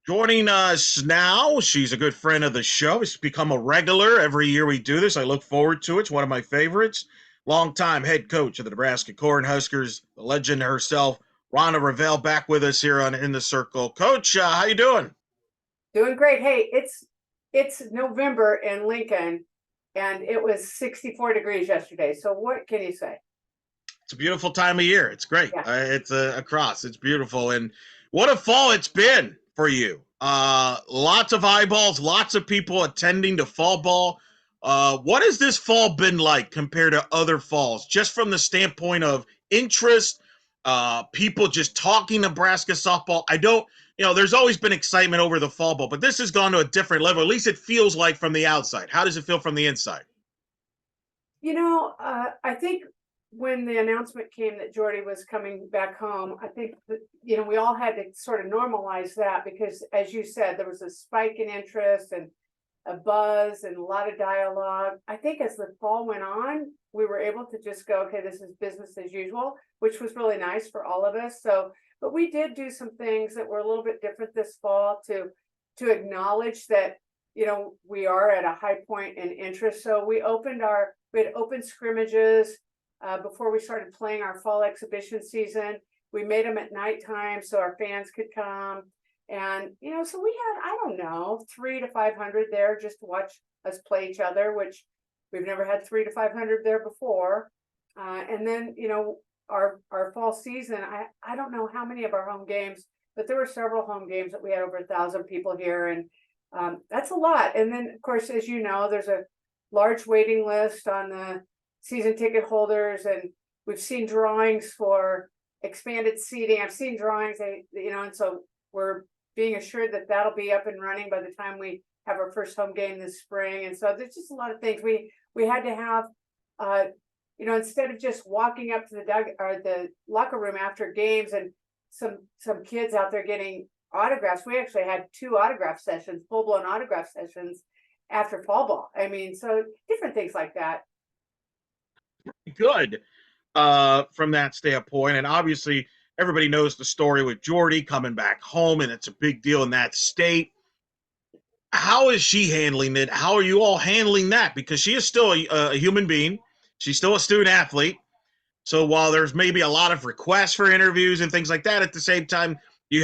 Joining us now, she's a good friend of the show. It's become a regular every year we do this. I look forward to it. It's one of my favorites. Longtime head coach of the Nebraska Cornhuskers, the legend herself, Rhonda Revelle, back with us here on In the Circle. Coach, how you doing? Doing great. Hey, it's November in Lincoln, and it was 64 degrees yesterday. So what can you say? It's a beautiful time of year. It's great. Yeah. It's across. It's beautiful, and what a fall it's been for you. Lots of eyeballs, lots of people attending to fall ball. What has this fall been like compared to other falls? Just from the standpoint of interest, people just talking Nebraska softball. I don't, there's always been excitement over the fall ball, but this has gone to a different level. At least it feels like from the outside. How does it feel from the inside? I think when the announcement came that Jordy was coming back home, I think that, we all had to sort of normalize that because, as you said, there was a spike in interest and a buzz and a lot of dialogue. I think as the fall went on, we were able to just go, okay, this is business as usual, which was really nice for all of us. So, but we did do some things that were a little bit different this fall to acknowledge that we are at a high point in interest. So we had open scrimmages before we started playing our fall exhibition season. We made them at nighttime so our fans could come. And, so we had, I don't know, 300 to 500 there just to watch us play each other, which we've never had 300 to 500 there before. And then, our fall season, I don't know how many of our home games, but there were several home games that we had over 1,000 people here. And that's a lot. And then, of course, as you know, there's a large waiting list on the season ticket holders, and we've seen drawings for expanded seating. I've seen drawings, and so we're being assured that that'll be up and running by the time we have our first home game this spring. And so there's just a lot of things we had to have. Instead of just walking up to the locker room after games and some kids out there getting autographs, we actually had two autograph sessions, full-blown autograph sessions after fall ball. I mean, so different things like that. Good from that standpoint. And obviously, everybody knows the story with Jordy coming back home, and it's a big deal in that state. How is she handling it? How are you all handling that? Because she is still a human being. She's still a student athlete. So while there's maybe a lot of requests for interviews and things like that, at the same time,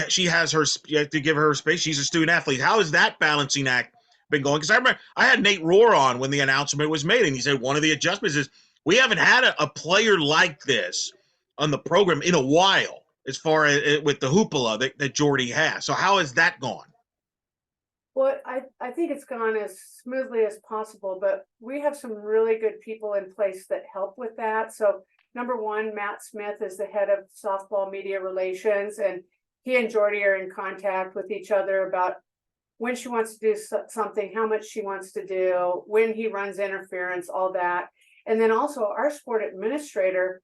she has her. You have to give her space. She's a student athlete. How has that balancing act been going? Because I remember I had Nate Rohr on when the announcement was made, and he said one of the adjustments is we haven't had a player like this on the program in a while, as far as with the hoopla that Jordy has. So how has that gone? Well, I think it's gone as smoothly as possible, but we have some really good people in place that help with that. So number one, Matt Smith is the head of softball media relations, and he and Jordy are in contact with each other about when she wants to do something, how much she wants to do, when he runs interference, all that. And then also our sport administrator,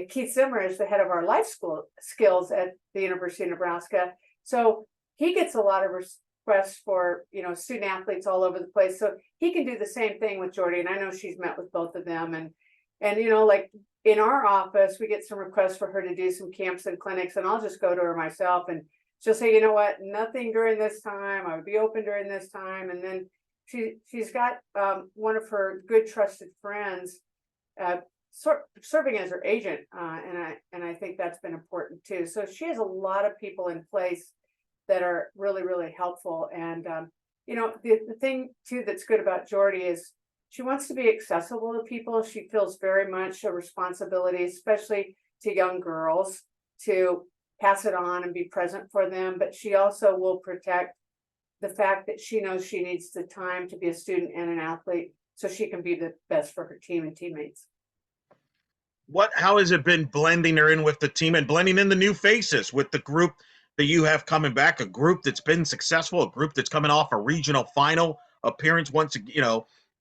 Keith Zimmer, is the head of our life school skills at the University of Nebraska. So he gets a lot of requests for, student athletes all over the place. So he can do the same thing with Jordy. And I know she's met with both of them. And like in our office, we get some requests for her to do some camps and clinics, and I'll just go to her myself and she'll say, you know what, nothing during this time. I would be open during this time. And then she's got one of her good trusted friends serving as her agent, and I think that's been important too. So she has a lot of people in place that are really, really helpful. And the thing too that's good about Jordy is she wants to be accessible to people. She feels very much a responsibility, especially to young girls, to pass it on and be present for them. But she also will protect the fact that she knows she needs the time to be a student and an athlete so she can be the best for her team and teammates. How has it been blending her in with the team and blending in the new faces with the group that you have coming back, a group that's been successful, a group that's coming off a regional final appearance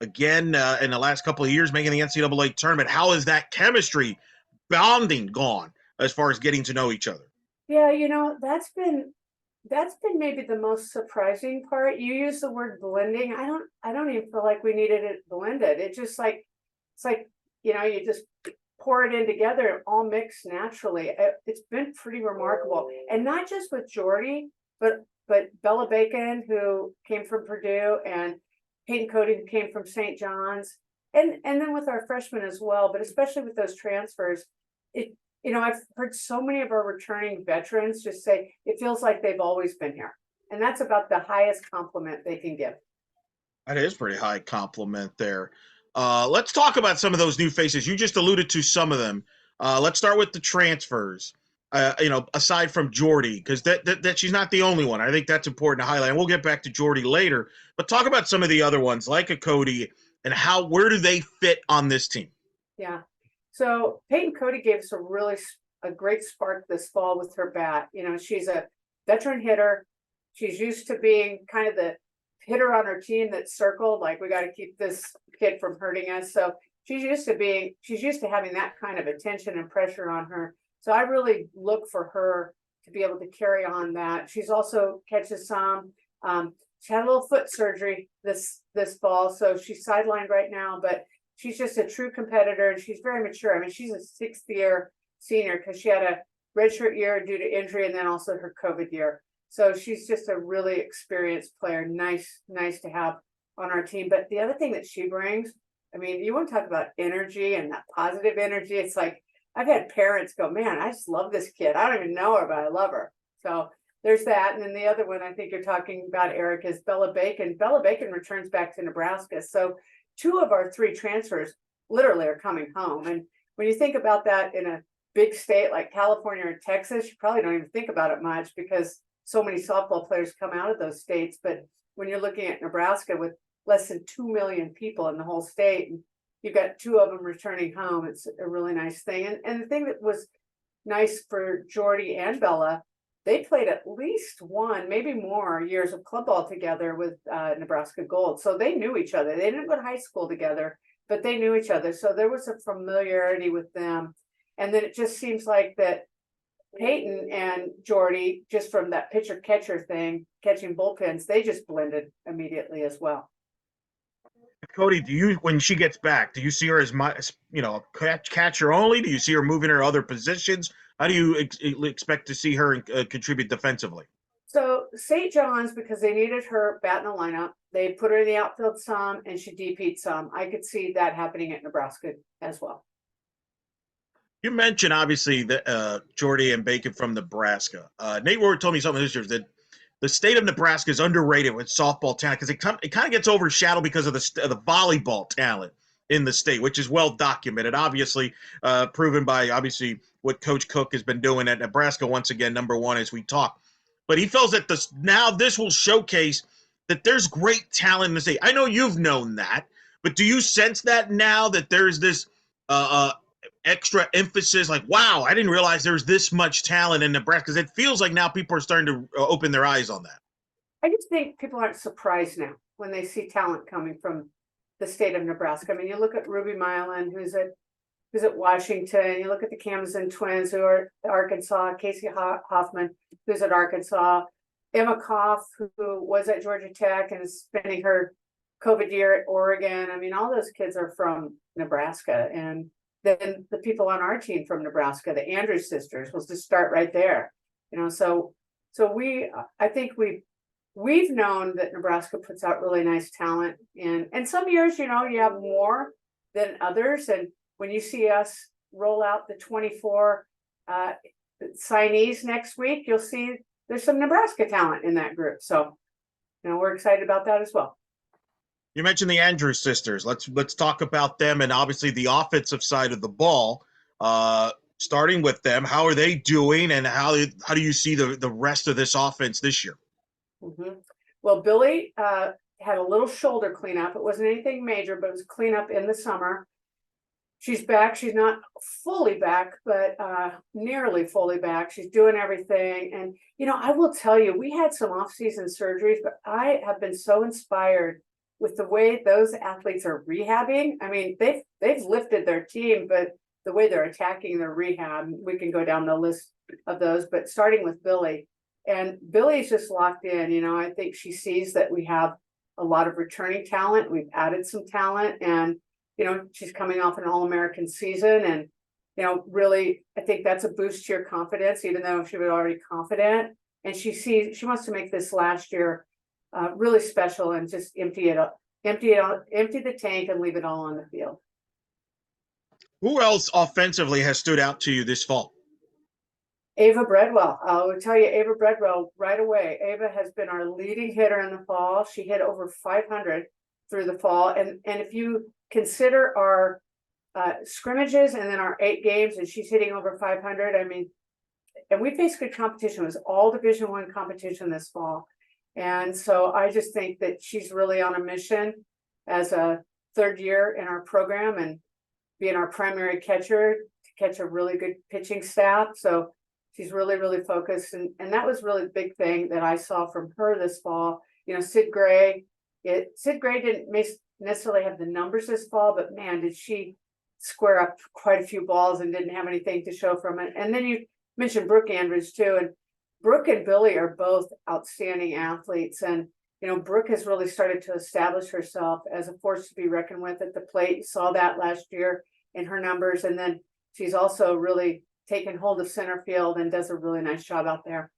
again in the last couple of years, making the NCAA tournament? How has that chemistry bonding gone as far as getting to know each other? Yeah, that's been maybe the most surprising part. You use the word blending. I don't even feel like we needed it blended. It's like, you just pour it in together and all mix naturally. It's been pretty remarkable. And not just with Jordy, but but Bella Bacon, who came from Purdue, and Peyton Cody, who came from St. John's, and then with our freshmen as well, but especially with those transfers, I've heard so many of our returning veterans just say it feels like they've always been here. And that's about the highest compliment they can give. That is pretty high compliment there. Let's talk about some of those new faces. You just alluded to some of them. Let's start with the transfers. Aside from Jordy, because that she's not the only one. I think that's important to highlight. And we'll get back to Jordy later. But talk about some of the other ones, like a Cody, and where do they fit on this team? Yeah. So Peyton Cody gave us a great spark this fall with her bat. She's a veteran hitter. She's used to being kind of the hitter on her team that's circled, like we got to keep this kid from hurting us. So she's used to having that kind of attention and pressure on her. So I really look for her to be able to carry on that. She's also catches some. She had a little foot surgery this fall, so she's sidelined right now, but she's just a true competitor, and she's very mature. I mean, she's a sixth-year senior because she had a redshirt year due to injury and then also her COVID year. So she's just a really experienced player. Nice to have on our team. But the other thing that she brings, I mean, you want to talk about energy and that positive energy. It's like I've had parents go, man, I just love this kid. I don't even know her, but I love her. So there's that. And then the other one I think you're talking about, Eric, is Bella Bacon. Bella Bacon returns back to Nebraska. So 2 of our 3 transfers literally are coming home. And when you think about that in a big state like California or Texas, you probably don't even think about it much because so many softball players come out of those states. But when you're looking at Nebraska with less than 2 million people in the whole state, and you've got 2 of them returning home, it's a really nice thing. And the thing that was nice for Jordy and Bella, they played at least 1, maybe more years of club ball together with Nebraska Gold. So they knew each other. They didn't go to high school together, but they knew each other. So there was a familiarity with them. And then it just seems like that Peyton and Jordy, just from that pitcher catcher thing, catching bullpens, they just blended immediately as well. Cody, when she gets back, do you see her as catcher only? Do you see her moving her other positions? How do you expect to see her contribute defensively? So St. John's, because they needed her bat in the lineup, they put her in the outfield some, and she DP'd some. I could see that happening at Nebraska as well. You mentioned obviously the Jordy and Bacon from Nebraska. Nate Ward told me something this year that the state of Nebraska is underrated with softball talent because it kind of gets overshadowed because of the volleyball talent in the state, which is well documented, obviously proven by obviously what Coach Cook has been doing at Nebraska, once again, #1 as we talk. But he feels that this will showcase that there's great talent in the state. I know you've known that, but do you sense that now that there's this extra emphasis, like, wow, I didn't realize there's this much talent in Nebraska? Because it feels like now people are starting to open their eyes on that. I just think people aren't surprised now when they see talent coming from the state of Nebraska. I mean, you look at Ruby Milan, who's at Washington. You look at the Camden twins, who are at Arkansas. Casey Hoffman, who's at Arkansas. Emma Koff, who was at Georgia Tech and is spending her COVID year at Oregon. I mean, all those kids are from Nebraska. And then the people on our team from Nebraska, the Andrews sisters, was to start right there. So I think we've known that Nebraska puts out really nice talent, and some years, you have more than others. And when you see us roll out the 24 signees next week, you'll see there's some Nebraska talent in that group. So, we're excited about that as well. You mentioned the Andrews sisters. Let's talk about them and obviously the offensive side of the ball. Starting with them, how are they doing, and how do you see the rest of this offense this year? Mm-hmm. Well, Billy had a little shoulder cleanup. It wasn't anything major, but it was cleanup in the summer. She's back. She's not fully back, but nearly fully back. She's doing everything. And, I will tell you, we had some off-season surgeries, but I have been so inspired with the way those athletes are rehabbing. I mean, they've lifted their team, but the way they're attacking their rehab, we can go down the list of those, but starting with Billy. And Billy's just locked in. I think she sees that we have a lot of returning talent. We've added some talent, and, she's coming off an All-American season. And, really, I think that's a boost to your confidence, even though she was already confident. And she wants to make this last year really special and just empty the tank and leave it all on the field. Who else offensively has stood out to you this fall? Ava Bredwell. I will tell you, Ava Bredwell right away. Ava has been our leading hitter in the fall. She hit over 500 through the fall. And if you consider our scrimmages and then our 8 games, and she's hitting over 500, I mean, and we faced good competition. It was all Division I competition this fall. And so I just think that she's really on a mission as a 3rd year in our program and being our primary catcher to catch a really good pitching staff. So she's really, really focused. And that was really the big thing that I saw from her this fall. You know, Sid Gray didn't necessarily have the numbers this fall, but man, did she square up quite a few balls and didn't have anything to show from it. And then you mentioned Brooke Andrews too. And Brooke and Billy are both outstanding athletes. And, you know, Brooke has really started to establish herself as a force to be reckoned with at the plate. You saw that last year in her numbers. And then she's also really taken hold of center field and does a really nice job out there.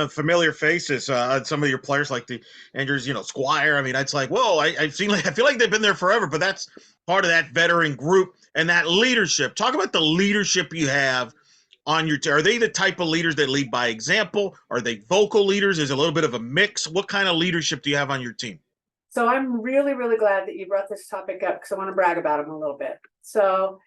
Familiar faces, some of your players like the Andrews, Squire. I mean, it's like, whoa, I feel like they've been there forever, but that's part of that veteran group and that leadership. Talk about the leadership you have on your team. Are they the type of leaders that lead by example? Are they vocal leaders? Is a little bit of a mix? What kind of leadership do you have on your team? So I'm really, really glad that you brought this topic up because I want to brag about them a little bit. So,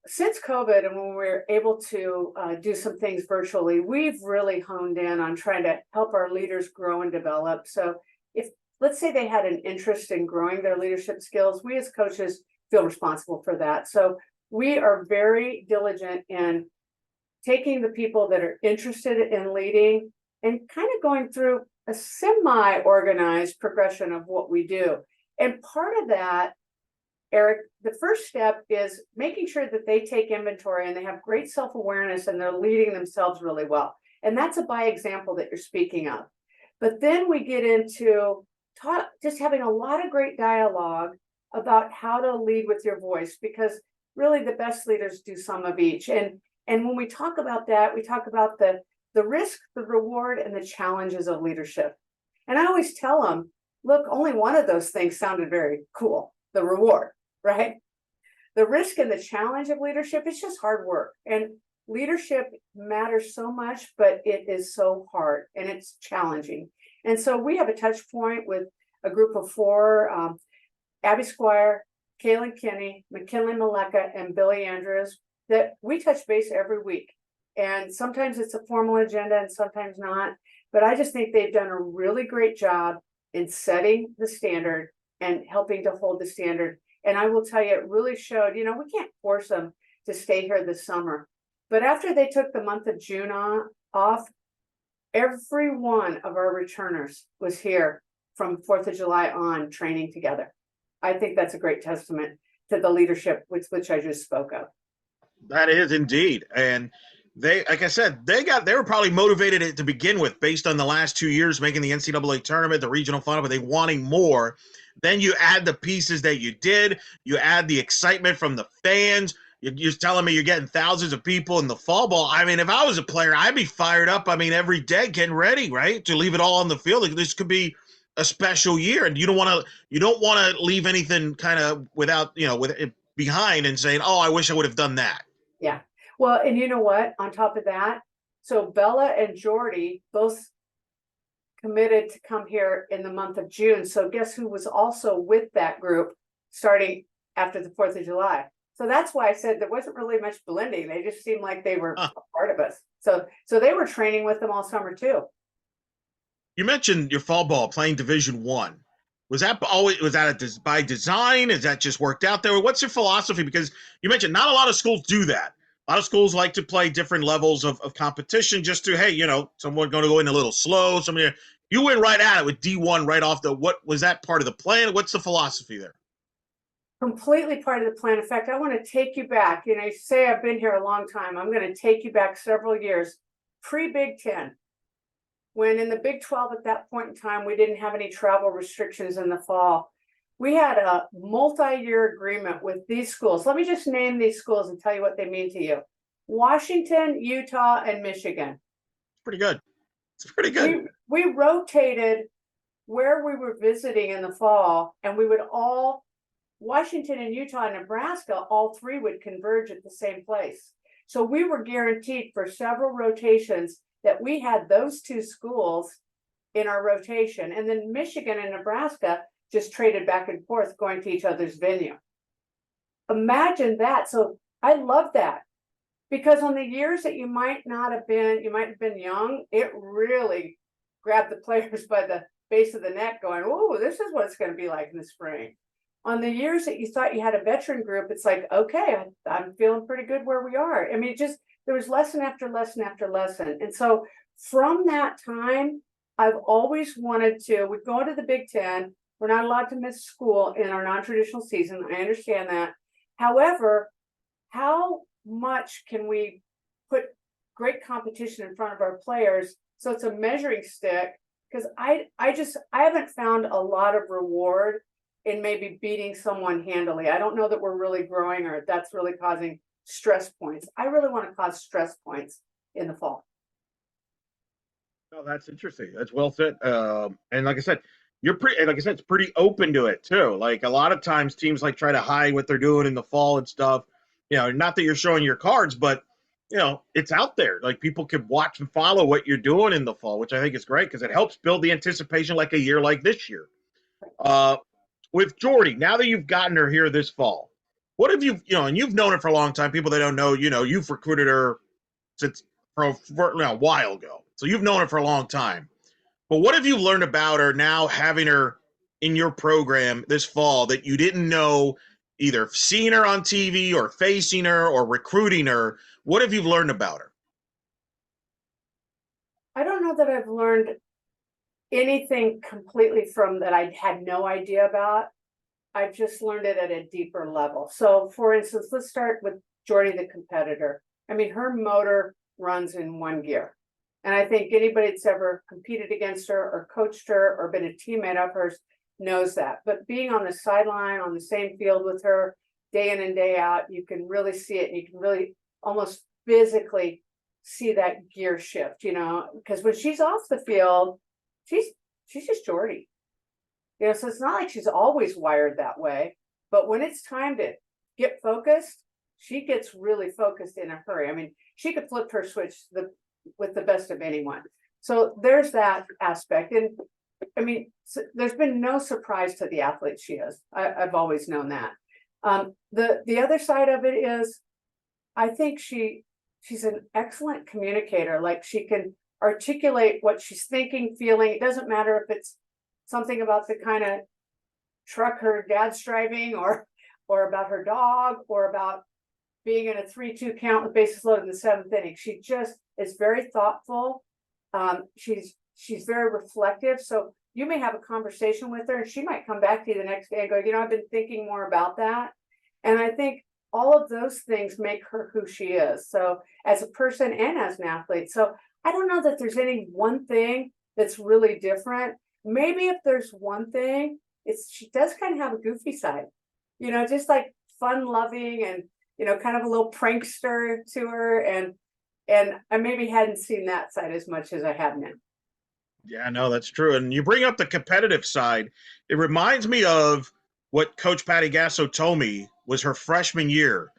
since COVID and when we were able to do some things virtually, we've really honed in on trying to help our leaders grow and develop. So if, let's say they had an interest in growing their leadership skills, we as coaches feel responsible for that. So we are very diligent in taking the people that are interested in leading and kind of going through a semi-organized progression of what we do. And part of that, Eric, the first step is making sure that they take inventory and they have great self-awareness and they're leading themselves really well. And that's a by example that you're speaking of. But then we get into just having a lot of great dialogue about how to lead with your voice, because really the best leaders do some of each. And when we talk about that, we talk about the risk, the reward, and the challenges of leadership. And I always tell them, look, only one of those things sounded very cool, the reward, right? The risk and the challenge of leadership is just hard work. And leadership matters so much, but it is so hard and it's challenging. And so we have a touch point with a group of 4, Abby Squire, Kaylin Kinney, McKinley Maleka, and Billy Andrews, that we touch base every week. And sometimes it's a formal agenda and sometimes not. But I just think they've done a really great job in setting the standard and helping to hold the standard. And I will tell you, it really showed, we can't force them to stay here this summer. But after they took the month of June off, every one of our returners was here from 4th of July on training together. I think that's a great testament to the leadership which I just spoke of. That is indeed. And they, like I said, they were probably motivated to begin with based on the last 2 years making the NCAA tournament, the regional final, but they wanting more. Then you add the pieces that you did. You add the excitement from the fans. You're telling me you're getting thousands of people in the fall ball. I mean, if I was a player, I'd be fired up. I mean, every day getting ready, right, to leave it all on the field. This could be a special year, and you don't want to leave anything kind of without, with it behind and saying, oh, I wish I would have done that. Yeah. Well, and you know what? On top of that, so Bella and Jordy both committed to come here in the month of June. So guess who was also with that group starting after the 4th of July? So that's why I said there wasn't really much blending. They just seemed like they were a part of us. So they were training with them all summer too. You mentioned your fall ball playing Division I. Was that by design? Is that just worked out there? What's your philosophy? Because you mentioned not a lot of schools do that. A lot of schools like to play different levels of competition just to, hey, someone going to go in a little slow. You went right at it with D1 right off what was that part of the plan? What's the philosophy there? Completely part of the plan. In fact, I want to take you back. You say I've been here a long time. I'm going to take you back several years, pre-Big Ten. When in the Big 12 at that point in time, we didn't have any travel restrictions in the fall. We had a multi-year agreement with these schools. Let me just name these schools and tell you what they mean to you. Washington, Utah, and Michigan. pretty good. It's pretty good. We rotated where we were visiting in the fall, and we would all, Washington and Utah and Nebraska, all three would converge at the same place. So we were guaranteed for several rotations that we had those two schools in our rotation. And then Michigan and Nebraska just traded back and forth going to each other's venue. Imagine that. So I love that, because on the years that you might have been young, it really grabbed the players by the base of the neck going, oh, this is what it's going to be like in the spring. On the years that you thought you had a veteran group, it's like, okay, I'm feeling pretty good where we are. I mean, there was lesson after lesson after lesson. And so from that time, I've always wanted to, we go to the Big Ten. We're not allowed to miss school in our non-traditional season. I understand that. However, how much can we put great competition in front of our players so it's a measuring stick? Because I haven't found a lot of reward in maybe beating someone handily. I don't know that we're really growing or that's really causing stress points. I really want to cause stress points in the fall. No, that's interesting. That's well said. And like I said, it's pretty open to it too. Like a lot of times teams like try to hide what they're doing in the fall and stuff. Not that you're showing your cards, but it's out there. Like people can watch and follow what you're doing in the fall, which I think is great because it helps build the anticipation like a year like this year. With Jordy, now that you've gotten her here this fall, what have you, and you've known her for a long time. People that don't know, you've recruited her since for a while ago. So you've known her for a long time. But what have you learned about her now having her in your program this fall that you didn't know, either seeing her on TV or facing her or recruiting her? What have you learned about her? I don't know that I've learned anything completely from that I had no idea about. I've just learned it at a deeper level. So for instance, let's start with Jordy, the competitor. I mean, her motor runs in one gear. And I think anybody that's ever competed against her or coached her or been a teammate of hers knows that. But being on the sideline, on the same field with her day in and day out, you can really see it. And you can really almost physically see that gear shift, because when she's off the field, she's just Jordy. So it's not like she's always wired that way, but when it's time to get focused, she gets really focused in a hurry. I mean, she could flip her switch with the best of anyone. So there's that aspect. And I mean, there's been no surprise to the athlete she is. I've always known that. The other side of it is, I think she's an excellent communicator. Like she can articulate what she's thinking, feeling. It doesn't matter if it's something about the kind of truck her dad's driving or about her dog or about being in a 3-2 count with bases loaded in the 7th inning. She just is very thoughtful. She's very reflective. So you may have a conversation with her and she might come back to you the next day and go, I've been thinking more about that. And I think all of those things make her who she is. So as a person and as an athlete. So I don't know that there's any one thing that's really different. Maybe if there's one thing, she does kind of have a goofy side, just like fun loving and, kind of a little prankster to her. And I maybe hadn't seen that side as much as I have now. Yeah, no, that's true. And you bring up the competitive side. It reminds me of what Coach Patty Gasso told me was her freshman year,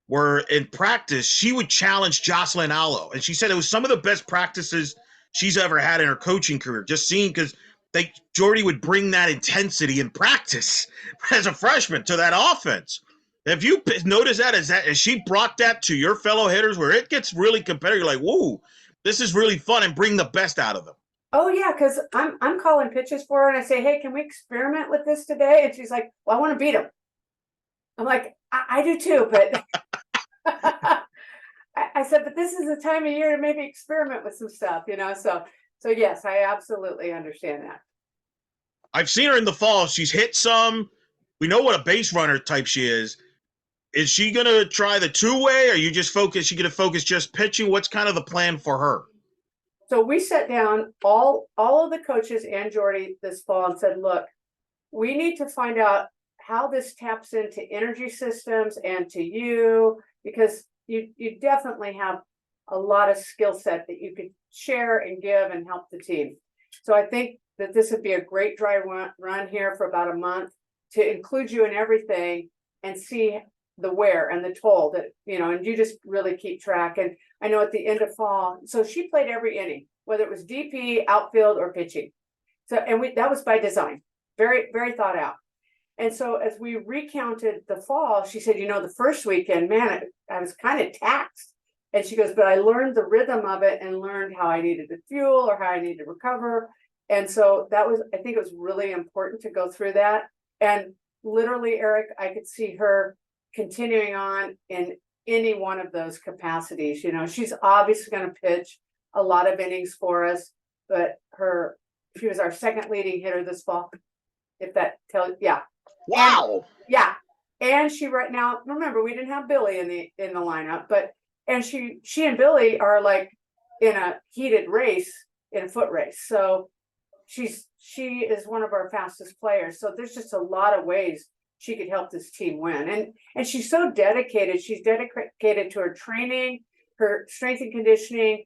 where in practice, she would challenge Jocelyn Allo. And she said it was some of the best practices she's ever had in her coaching career, just seeing because Jordy would bring that intensity in practice as a freshman to that offense. Have you noticed that? Has she brought that to your fellow hitters where it gets really competitive? You're like, whoa, this is really fun and bring the best out of them. Oh yeah, because I'm calling pitches for her and I say, hey, can we experiment with this today? And she's like, well, I want to beat him. I'm like, I do too, but I said, but this is the time of year to maybe experiment with some stuff, So yes, I absolutely understand that. I've seen her in the fall. She's hit some. We know what a base runner type she is. Is she going to try the two-way? Or you just focus? She going to focus just pitching? What's kind of the plan for her? So we sat down, all of the coaches and Jordy this fall and said, look, we need to find out how this taps into energy systems and to you, because you definitely have a lot of skill set that you could share and give and help the team. So I think that this would be a great dry run here for about a month to include you in everything and see the wear and the toll that, and you just really keep track. And I know at the end of fall, so she played every inning, whether it was DP, outfield, or pitching. So, and that was by design, very, very thought out. And so as we recounted the fall, she said, the first weekend, man, I was kind of taxed. And she goes, but I learned the rhythm of it and learned how I needed to fuel or how I needed to recover. And so I think it was really important to go through that. And literally, Eric, I could see her continuing on in any one of those capacities. She's obviously going to pitch a lot of innings for us, but she was our second leading hitter this fall. If that tells, yeah. Wow. And she right now, remember, we didn't have Billy in the lineup, and she and Billy are like in a heated race, in a foot race. So she is one of our fastest players. So there's just a lot of ways she could help this team win. And she's so dedicated. She's dedicated to her training, her strength and conditioning,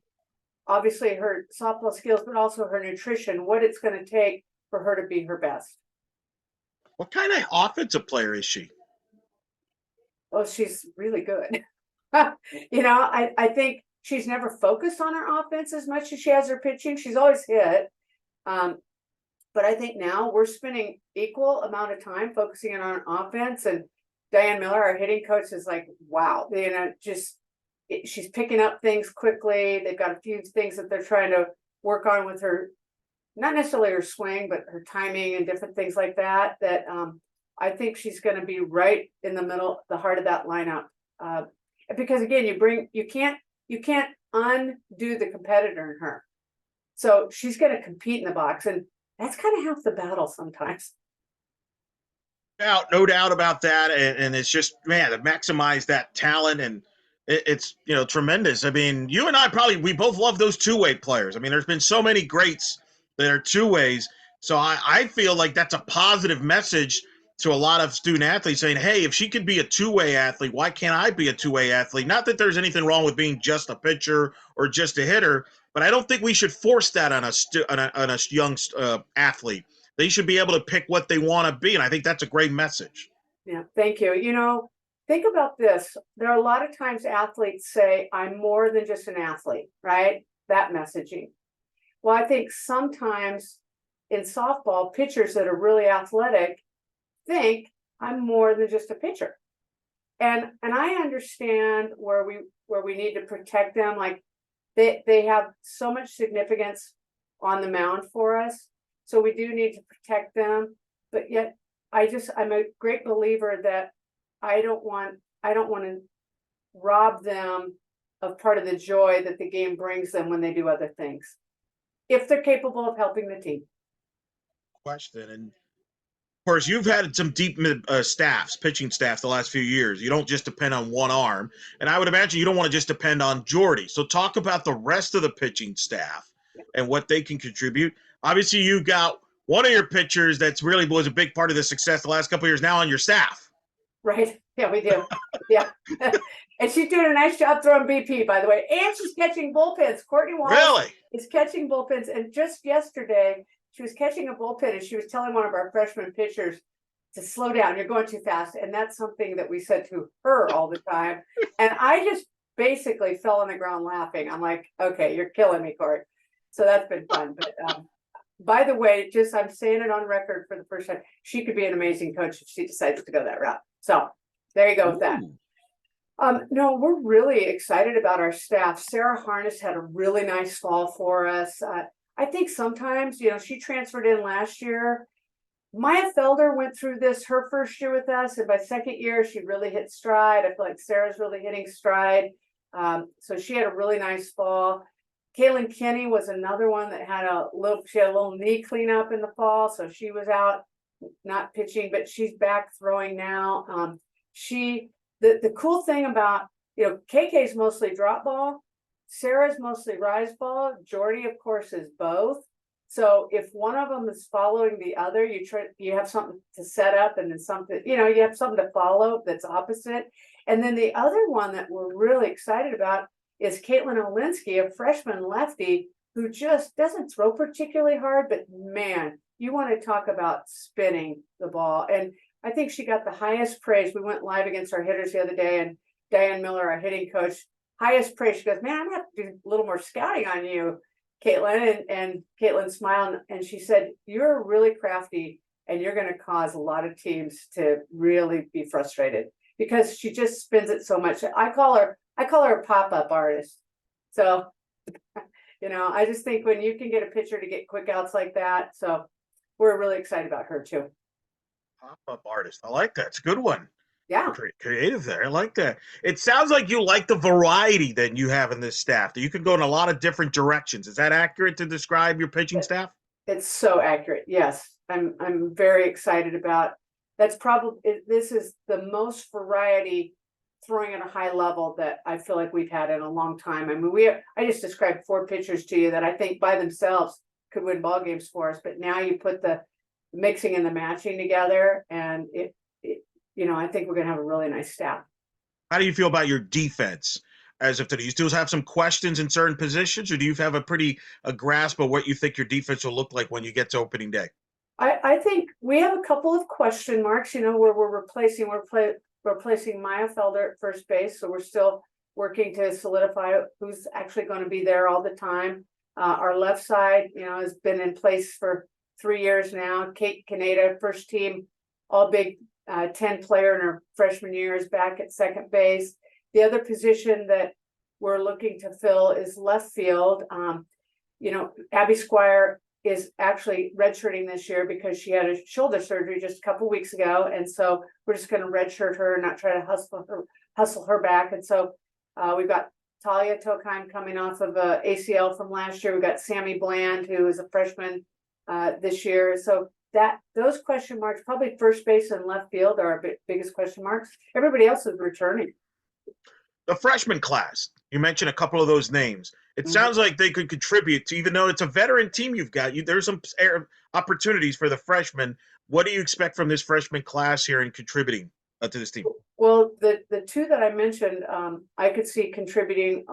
obviously her softball skills, but also her nutrition, what it's going to take for her to be her best. What kind of offensive player is she? Oh, she's really good. I think she's never focused on her offense as much as she has her pitching. She's always hit. But I think now we're spending equal amount of time focusing on offense. And Diane Miller, our hitting coach, is like, wow, she's picking up things quickly. They've got a few things that they're trying to work on with her, not necessarily her swing, but her timing and different things like that, I think she's going to be right in the middle, the heart of that lineup. Because again, you can't undo the competitor in her. So she's going to compete in the box, and that's kind of half the battle sometimes. No doubt about that. And it's just, man, to maximize that talent, and it's tremendous. I mean, you and I we both love those two-way players. I mean, there's been so many greats that are two ways. So I feel like that's a positive message to a lot of student athletes saying, hey, if she could be a two-way athlete, why can't I be a two-way athlete? Not that there's anything wrong with being just a pitcher or just a hitter, but I don't think we should force that on a young athlete. They should be able to pick what they want to be. And I think that's a great message. Yeah, thank you. Think about this. There are a lot of times athletes say, I'm more than just an athlete, right? That messaging. Well, I think sometimes in softball, pitchers that are really athletic think I'm more than just a pitcher. And I understand where we need to protect them. Like they have so much significance on the mound for us. So we do need to protect them. But yet I'm a great believer that I don't want to rob them of part of the joy that the game brings them when they do other things, if they're capable of helping the team. Question. And of course, you've had some deep pitching staffs the last few years. You don't just depend on one arm. And I would imagine you don't want to just depend on Jordy. So talk about the rest of the pitching staff and what they can contribute. Obviously, you've got one of your pitchers that's really was a big part of the success the last couple of years now on your staff. Right. Yeah, we do. Yeah. And she's doing a nice job throwing BP, by the way. And she's catching bullpens. Courtney Wallace is catching bullpens. And just yesterday, she was catching a bullpen, and she was telling one of our freshman pitchers to slow down. You're going too fast. And that's something that we said to her all the time. And I just basically fell on the ground laughing. I'm like, okay, you're killing me, Court. So that's been fun. But by the way, I'm saying it on record for the first time, she could be an amazing coach if she decides to go that route. So there you go with that. No, we're really excited about our staff. Sarah Harness had a really nice fall for us. I think sometimes, she transferred in last year. Maya Felder went through this her first year with us, and by second year, she really hit stride. I feel like Sarah's really hitting stride. So she had a really nice fall. Kaylin Kinney was another one that had a little knee cleanup in the fall, so she was out not pitching, but she's back throwing now. The cool thing about, KK's mostly drop ball, Sarah's mostly rise ball, Jordy, of course, is both. So if one of them is following the other, you have something to set up, and then something, you have something to follow that's opposite. And then the other one that we're really excited about is Caitlin Olinsky, a freshman lefty who just doesn't throw particularly hard, but man, you want to talk about spinning the ball. And I think she got the highest praise. We went live against our hitters the other day, and Diane Miller, our hitting coach, highest praise. She goes, man, I'm going to have to do a little more scouting on you, Caitlin. And Caitlin smiled, and she said, you're really crafty, and you're going to cause a lot of teams to really be frustrated because she just spins it so much. I call her a pop-up artist. So, I just think when you can get a pitcher to get quick outs like that, so we're really excited about her too. Pop-up artist. I like that. It's a good one. Yeah. Creative there. I like that. It sounds like you like the variety that you have in this staff. That you can go in a lot of different directions. Is that accurate to describe your pitching staff? It's so accurate. Yes. I'm very excited about. This is the most variety throwing at a high level that I feel like we've had in a long time. I mean, I just described 4 pitchers to you that I think by themselves could win ball games for us, but now you put the mixing and the matching together, and I think we're going to have a really nice staff. How do you feel about your defense as of today? You still have some questions in certain positions, or do you have a grasp of what you think your defense will look like when you get to opening day? I think we have a couple of question marks, where we're replacing Maya Felder at first base. So we're still working to solidify who's actually going to be there all the time. Our left side, has been in place for 3 years now. Kate Kaneda, first team, all Big 10 player in her freshman year, is back at second base. The other position that we're looking to fill is left field. Abby Squire is actually redshirting this year because she had a shoulder surgery just a couple weeks ago, and so we're just going to redshirt her and not try to hustle her back. And so we've got Talia Tokheim coming off of a ACL from last year. We've got Sammy Bland, who is a freshman this year. So those question marks, probably first base and left field, are our biggest question marks. Everybody else is returning. The freshman class, you mentioned a couple of those names. It sounds like they could contribute to, even though it's a veteran team you've got, there's some opportunities for the freshmen. What do you expect from this freshman class here in contributing to this team? Well, the 2 that I mentioned, I could see contributing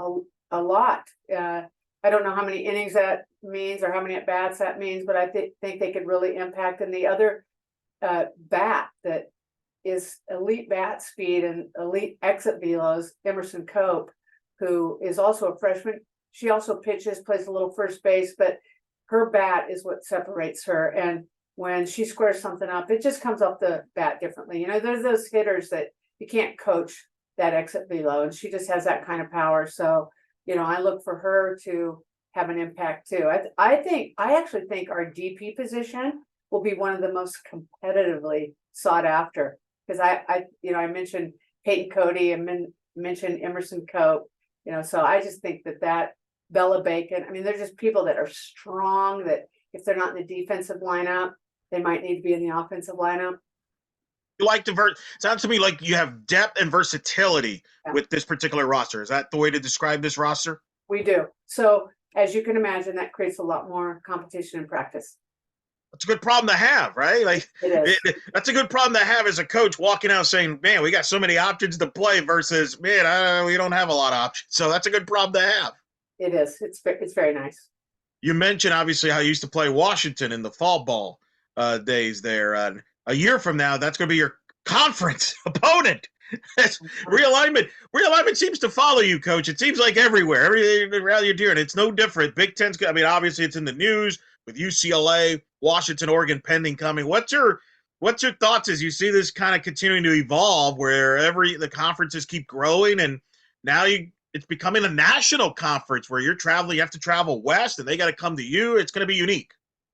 a lot. I don't know how many innings that means or how many at-bats that means, but I think they could really impact. And the other bat that is elite bat speed and elite exit velos, Emerson Cope, who is also a freshman. She also pitches, plays a little first base, but her bat is what separates her. And when she squares something up, it just comes off the bat differently. There's those hitters that you can't coach that exit velo, and she just has that kind of power. So, I look for her to have an impact too. I actually think our DP position will be one of the most competitively sought after, because I mentioned Peyton Cody and mentioned Emerson Cope, so I just think that Bella Bacon, they're just people that are strong, that if they're not in the defensive lineup, they might need to be in the offensive lineup. You like sounds to me like you have depth and versatility with this particular roster. Is that the way to describe this roster? We do. So as you can imagine, that creates a lot more competition in practice. That's a good problem to have, right? Like, that's a good problem to have as a coach, walking out saying, man, we got so many options to play versus, man, we don't have a lot of options. So that's a good problem to have. It is. It's very nice. You mentioned, obviously, how you used to play Washington in the fall ball days there. A year from now, that's going to be your conference opponent. Realignment seems to follow you, Coach. It seems like everywhere, everything around you're doing. It's no different. Big Ten's, obviously it's in the news with UCLA, Washington, Oregon pending coming. What's your thoughts as you see this kind of continuing to evolve, where the conferences keep growing, and now it's becoming a national conference where you have to travel west and they got to come to you. It's going to be unique.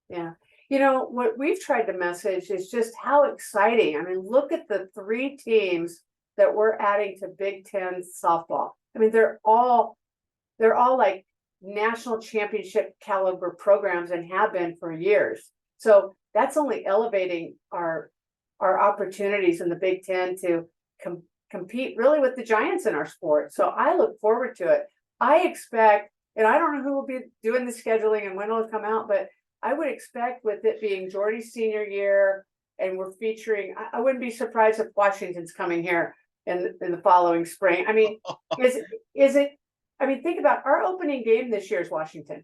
Yeah. What we've tried to message is just how exciting. Look at the 3 teams that we're adding to Big Ten softball. They're all like national championship caliber programs and have been for years. So that's only elevating our opportunities in the Big Ten to compete really with the giants in our sport. So I look forward to it. I expect, and I don't know who will be doing the scheduling and when it'll come out, but I would expect, with it being Jordy's senior year and we're featuring, I wouldn't be surprised if Washington's coming here in the following spring. Is it I mean, think about our opening game this year is Washington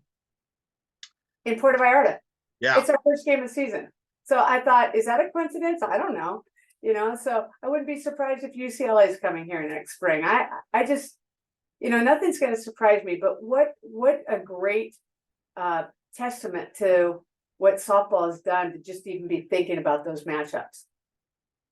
in Puerto Vallarta. Yeah. It's our first game of the season. So I thought, is that a coincidence? I don't know. So I wouldn't be surprised if UCLA is coming here next spring. I just, nothing's going to surprise me. But what a great testament to what softball has done to just even be thinking about those matchups.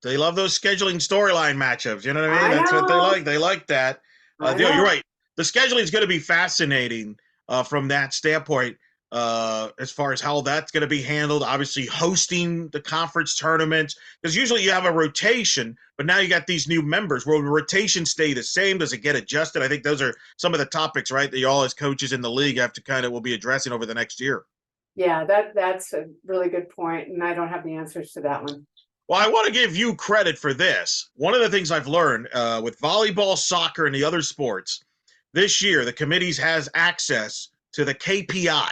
They love those scheduling storyline matchups. You know what I mean? I That's what they know. like. They like that. I You're know. right. The scheduling is going to be fascinating from that standpoint as far as how that's going to be handled. Obviously, hosting the conference tournaments, because usually you have a rotation, but now you got these new members. Will the rotation stay the same? Does it get adjusted? I think those are some of the topics, right, that you all as coaches in the league have to will be addressing over the next year. Yeah, that's a really good point, and I don't have the answers to that one. Well, I want to give you credit for this. One of the things I've learned with volleyball, soccer, and the other sports, this year the committees has access to the KPI,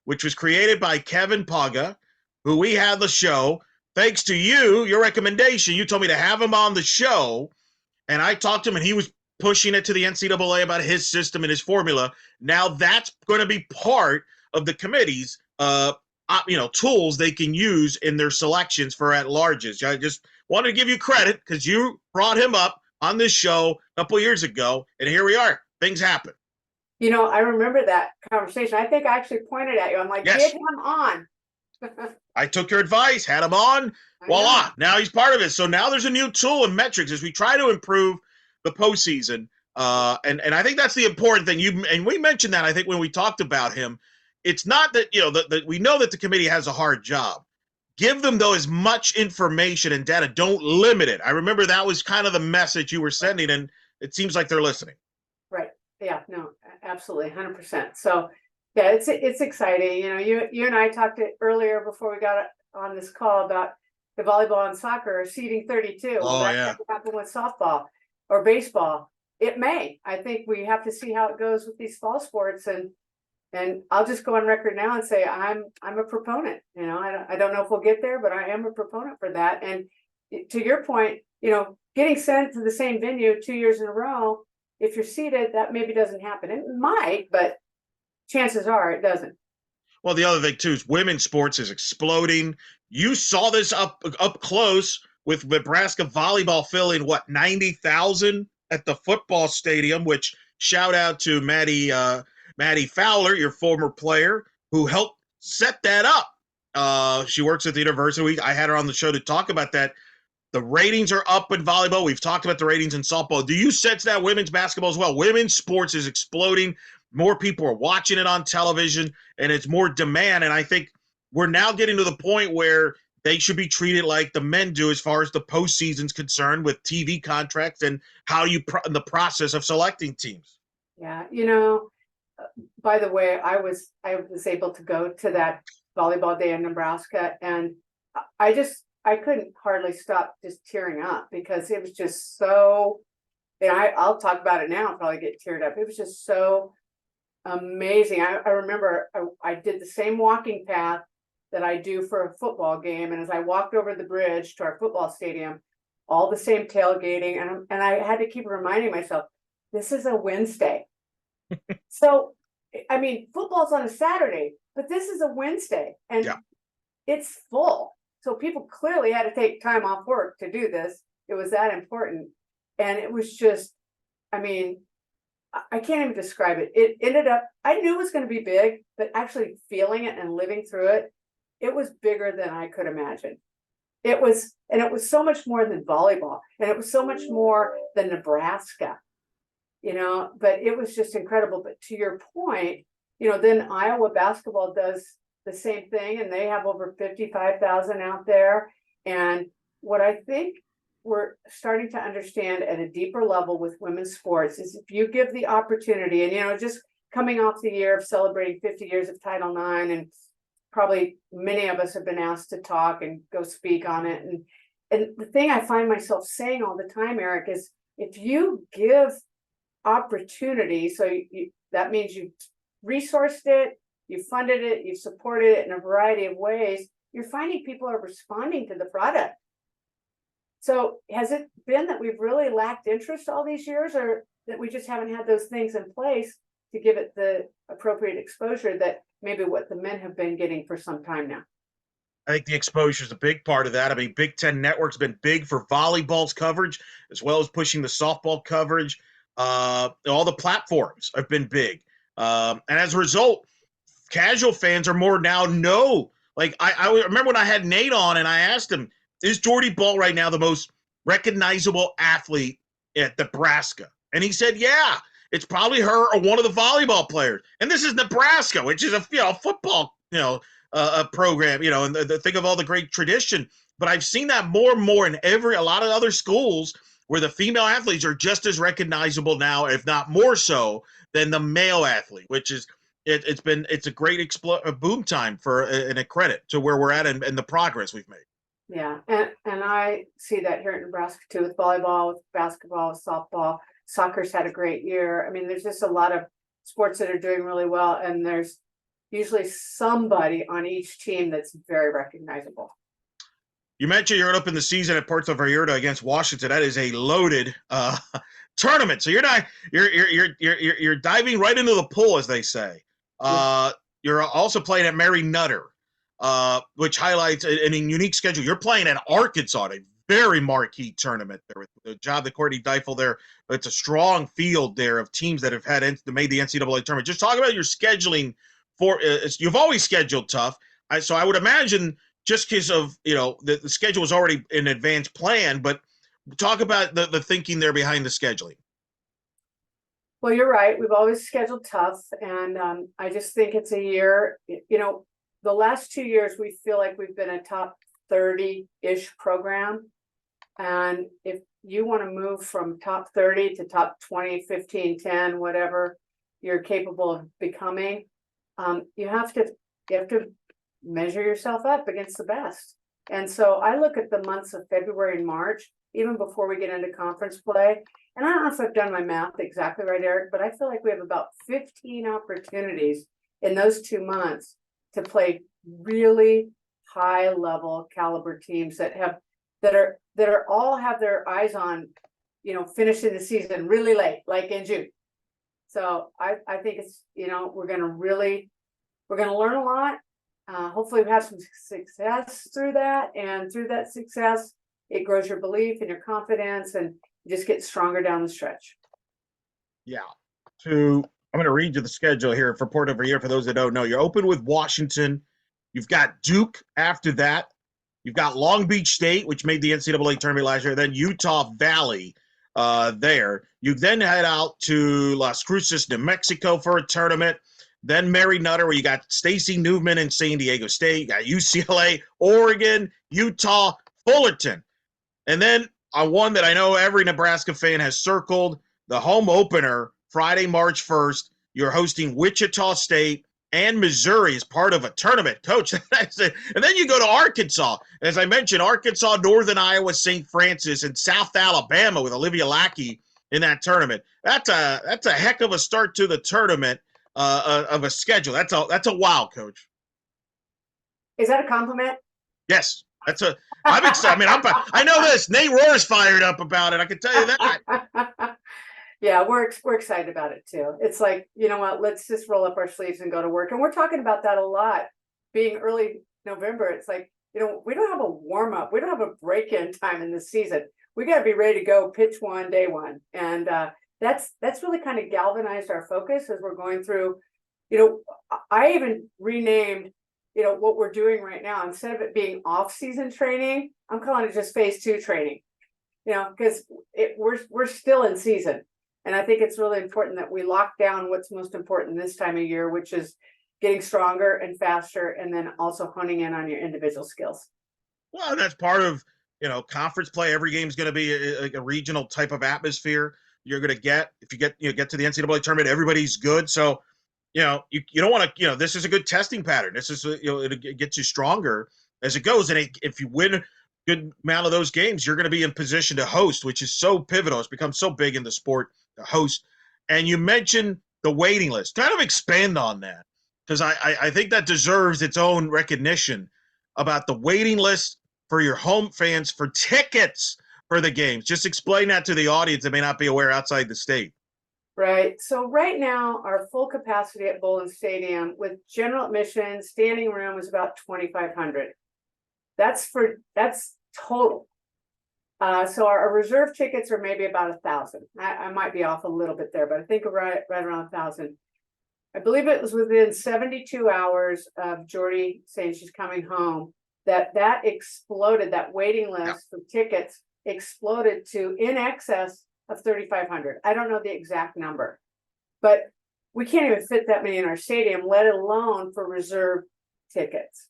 which was created by Kevin Paga, who we had the show. Thanks to you, your recommendation, you told me to have him on the show, and I talked to him, and he was pushing it to the NCAA about his system and his formula. Now that's going to be part of the committee's tools they can use in their selections for at-larges. I just wanted to give you credit because you brought him up on this show a couple years ago, and here we are. Things happen. I remember that conversation. I think I actually pointed at you. I'm like, yes. Get him on. I took your advice, had him on. Voila, now he's part of it. So now there's a new tool and metrics as we try to improve the postseason. And I think that's the important thing. And we mentioned that, I think, when we talked about him. It's not that, that we know that the committee has a hard job. Give them, though, as much information and data. Don't limit it. I remember that was kind of the message you were sending, and it seems like they're listening. Right. Yeah, no, absolutely. 100%. So yeah, it's exciting. You and I talked earlier before we got on this call about the volleyball and soccer seeding 32. Oh, that yeah. could happen with softball or baseball. It may. I think we have to see how it goes with these fall sports, and I'll just go on record now and say I'm a proponent. I don't know if we'll get there, but I am a proponent for that. And to your point, getting sent to the same venue 2 years in a row, if you're seated, that maybe doesn't happen. It might, but chances are it doesn't. Well, the other thing too is women's sports is exploding. You saw this up close with Nebraska volleyball filling 90,000 at the football stadium. Which shout out to Maddie Fowler, your former player, who helped set that up. She works at the university. I had her on the show to talk about that. The ratings are up in volleyball. We've talked about the ratings in softball. Do you sense that women's basketball as well? Women's sports is exploding. More people are watching it on television, and it's more demand. And I think we're now getting to the point where they should be treated like the men do as far as the postseason's concerned, with TV contracts and how you the process of selecting teams. Yeah, by the way, I was able to go to that volleyball day in Nebraska, and I couldn't hardly stop just tearing up because it was just so, and I'll talk about it now, I'll probably get teared up. It was just so amazing. I remember I did the same walking path that I do for a football game. And as I walked over the bridge to our football stadium, all the same tailgating. And I had to keep reminding myself, this is a Wednesday. So, I mean, football's on a Saturday, but this is a Wednesday and it's full. So people clearly had to take time off work to do this. It was that important. And it was just, I mean, I can't even describe it. It ended up, I knew it was going to be big, but actually feeling it and living through it, it was bigger than I could imagine. It was so much more than volleyball, and it was so much more than Nebraska, but it was just incredible. But to your point, then Iowa basketball does the same thing, and they have over 55,000 out there. And what I think we're starting to understand at a deeper level with women's sports is if you give the opportunity, and just coming off the year of celebrating 50 years of Title IX, and probably many of us have been asked to talk and go speak on it. And the thing I find myself saying all the time, Eric, is if you give opportunity, so that means you resourced it, you funded it, you supported it in a variety of ways, you're finding people are responding to the product. So has it been that we've really lacked interest all these years, or that we just haven't had those things in place to give it the appropriate exposure that maybe what the men have been getting for some time now. I think the exposure is a big part of that. I mean, Big Ten Network's been big for volleyball's coverage, as well as pushing the softball coverage. All the platforms have been big. And as a result, casual fans are more now know. Like, I remember when I had Nate on and I asked him, is Jordy Bahl right now the most recognizable athlete at Nebraska? And he said, yeah, it's probably her or one of the volleyball players. And this is Nebraska, which is a football, a program, and think of all the great tradition. But I've seen that more and more in a lot of other schools where the female athletes are just as recognizable now, if not more so, than the male athlete, which is it's a great boom time for and a credit to where we're at and the progress we've made. Yeah, and I see that here in Nebraska too, with volleyball, with basketball, with softball. Soccer's had a great year. I mean, there's just a lot of sports that are doing really well, and there's usually somebody on each team that's very recognizable. You mentioned you're going to open the season at Puerto Vallarta against Washington. That is a loaded tournament. So you're diving right into the pool, as they say. You're also playing at Mary Nutter, which highlights a unique schedule. You're playing at Arkansas, a very marquee tournament there with the job that Courtney Deifel there. It's a strong field there of teams that have made the NCAA tournament. Just talk about your scheduling for. You've always scheduled tough, so I would imagine just because of the schedule was already in advance plan. But talk about the thinking there behind the scheduling. Well, you're right. We've always scheduled tough, and I just think it's a year. The last 2 years we feel like we've been a top 30-ish program. And if you want to move from top 30 to top 20, 15, 10, whatever you're capable of becoming, you have to measure yourself up against the best. And so I look at the months of February and March, even before we get into conference play. And I don't know if I've done my math exactly right, Eric, but I feel like we have about 15 opportunities in those 2 months to play really high level caliber teams that are all have their eyes on, finishing the season really late, like in June. So I think it's, we're going to learn a lot. Hopefully we have some success through that, and through that success, it grows your belief and your confidence, and you just get stronger down the stretch. Yeah. I'm going to read you the schedule here for Puerto Vallarta. For those that don't know, you're open with Washington. You've got Duke after that. You've got Long Beach State, which made the NCAA tournament last year. Then Utah Valley there. You then head out to Las Cruces, New Mexico for a tournament. Then Mary Nutter, where you got Stacey Newman and San Diego State. You got UCLA, Oregon, Utah, Fullerton. And then one that I know every Nebraska fan has circled, the home opener, Friday, March 1st. You're hosting Wichita State and Missouri as part of a tournament, Coach. And then you go to Arkansas. As I mentioned, Arkansas, Northern Iowa, St. Francis, and South Alabama with Olivia Lackey in that tournament. That's a heck of a start to the tournament of a schedule. That's a wow, Coach. Is that a compliment? Yes. I'm excited. I know this. Nate Rohr's fired up about it. I can tell you that. Yeah, we're excited about it too. It's like, you know what, let's just roll up our sleeves and go to work. And we're talking about that a lot. Being early November, it's like, we don't have a warm up. We don't have a break-in time in this season. We got to be ready to go pitch one, day one. And that's really kind of galvanized our focus as we're going through. I even renamed what we're doing right now. Instead of it being off-season training, I'm calling it just phase 2 training, because we're still in season. And I think it's really important that we lock down what's most important this time of year, which is getting stronger and faster, and then also honing in on your individual skills. Well, that's part of, conference play. Every game is going to be a regional type of atmosphere you're going to get. If you get to the NCAA tournament, everybody's good. So, you don't want to, this is a good testing pattern. This is, it gets you stronger as it goes. And if you win a good amount of those games, you're going to be in position to host, which is so pivotal. It's become so big in the sport to host. And you mentioned the waiting list. Kind of expand on that, because I think that deserves its own recognition about the waiting list for your home fans for tickets for the games. Just explain that to the audience that may not be aware outside the state. Right. So right now, our full capacity at Bowling Stadium with general admission, standing room is about 2,500. That's total. So our reserve tickets are maybe about 1,000. I might be off a little bit there, but I think right around 1,000. I believe it was within 72 hours of Jordy saying she's coming home that exploded. That waiting Yeah. list for tickets exploded to in excess of 3,500. I don't know the exact number, but we can't even fit that many in our stadium, let alone for reserve tickets.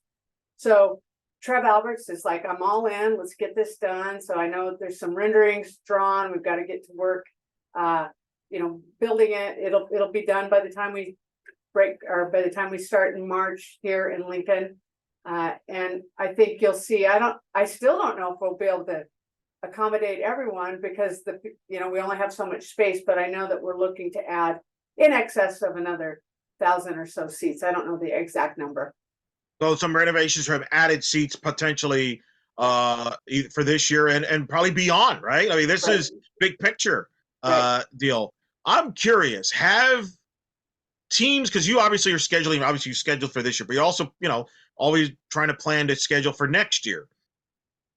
So Trev Alberts is like, I'm all in, let's get this done. So I know there's some renderings drawn, we've got to get to work, building it. It'll be done by the time we by the time we start in March here in Lincoln. And I think you'll see, I still don't know if we'll be able to accommodate everyone because we only have so much space, but I know that we're looking to add in excess of another 1,000 or so seats. I don't know the exact number. So some renovations have added seats potentially for this year and probably beyond, right? I mean, this is big picture deal. I'm curious, have teams, because you obviously are scheduling, obviously you scheduled for this year, but you're also, always trying to plan to schedule for next year.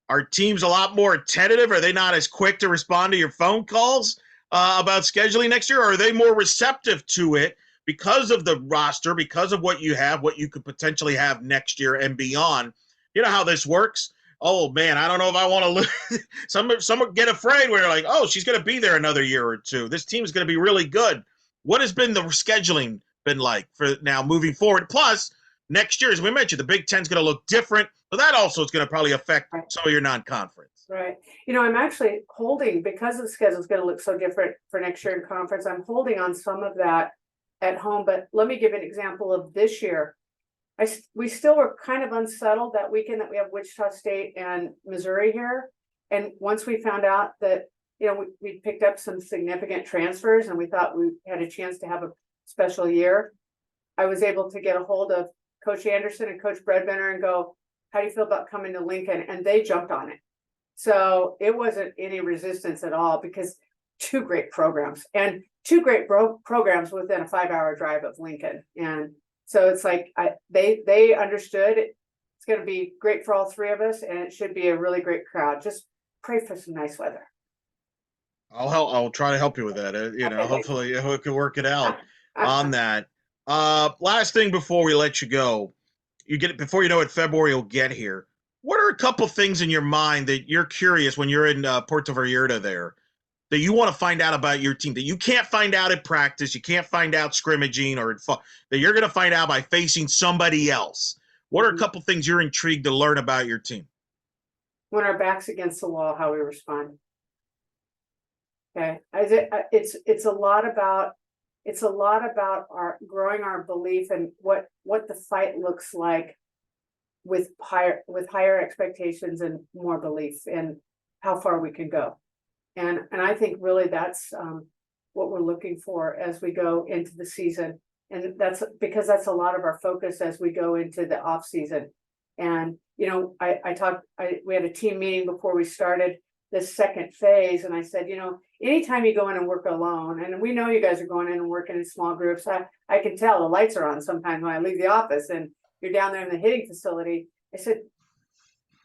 Are teams a lot more tentative? Are they not as quick to respond to your phone calls about scheduling next year? Or are they more receptive to it because of the roster, because of what you have, what you could potentially have next year and beyond? You know how this works? Oh, man, I don't know if I want to lose. Some get afraid where like, oh, she's going to be there another year or two. This team is going to be really good. What has been the scheduling been like for now moving forward? Plus, next year, as we mentioned, the Big Ten's going to look different. So that also is going to probably affect some of your non-conference. Right. I'm actually holding, because the schedule is going to look so different for next year in conference, I'm holding on some of that at home. But let me give an example of this year. We still were kind of unsettled that weekend that we have Wichita State and Missouri here. And once we found out that, we picked up some significant transfers and we thought we had a chance to have a special year, I was able to get a hold of Coach Anderson and Coach Bredbender and go, how do you feel about coming to Lincoln? And they jumped on it. So it wasn't any resistance at all because two great programs and two great programs within a 5-hour drive of Lincoln. And so it's like they understood it's going to be great for all three of us, and it should be a really great crowd. Just pray for some nice weather. I'll try to help you with that. Hopefully we can work it out on that. Last thing before we let you go, before you know it, February will get here. What are a couple things in your mind that you're curious when you're in Puerto Vallarta there that you want to find out about your team that you can't find out at practice, you can't find out scrimmaging, or that you're going to find out by facing somebody else? What are a couple things you're intrigued to learn about your team? When our back's against the wall, how we respond. Okay, it's a lot about our growing our belief and what the fight looks like with higher expectations and more belief and how far we can go. And I think really that's what we're looking for as we go into the season. And that's because that's a lot of our focus as we go into the off season. And, we had a team meeting before we started this second phase. And I said, anytime you go in and work alone, and we know you guys are going in and working in small groups, I can tell the lights are on sometimes when I leave the office and you're down there in the hitting facility. I said,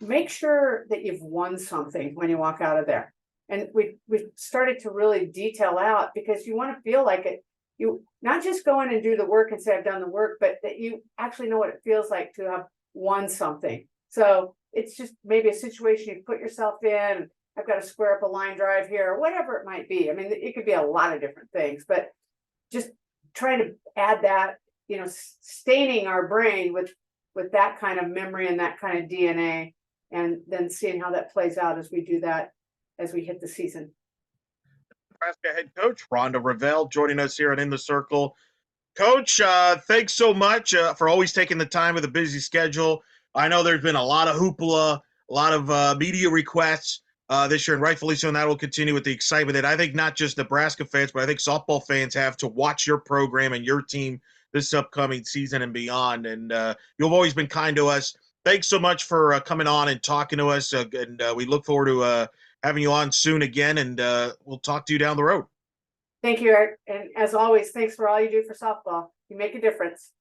make sure that you've won something when you walk out of there. And we started to really detail out, because you want to feel like it. You not just go in and do the work and say I've done the work, but that you actually know what it feels like to have won something. So it's just maybe a situation you put yourself in. I've got to square up a line drive here, or whatever it might be. I mean, it could be a lot of different things, but just trying to add that, staining our brain with that kind of memory and that kind of DNA, and then seeing how that plays out as we do that, as we hit the season. Nebraska head coach Rhonda Revelle joining us here at In the Circle. Coach, thanks so much for always taking the time with a busy schedule. I know there's been a lot of hoopla, a lot of media requests this year, and rightfully so, and that will continue with the excitement that I think not just Nebraska fans, but I think softball fans have to watch your program and your team this upcoming season and beyond. And you've always been kind to us. Thanks so much for coming on and talking to us, and we look forward to having you on soon again, and we'll talk to you down the road. Thank you, Eric. And as always, thanks for all you do for softball. You make a difference.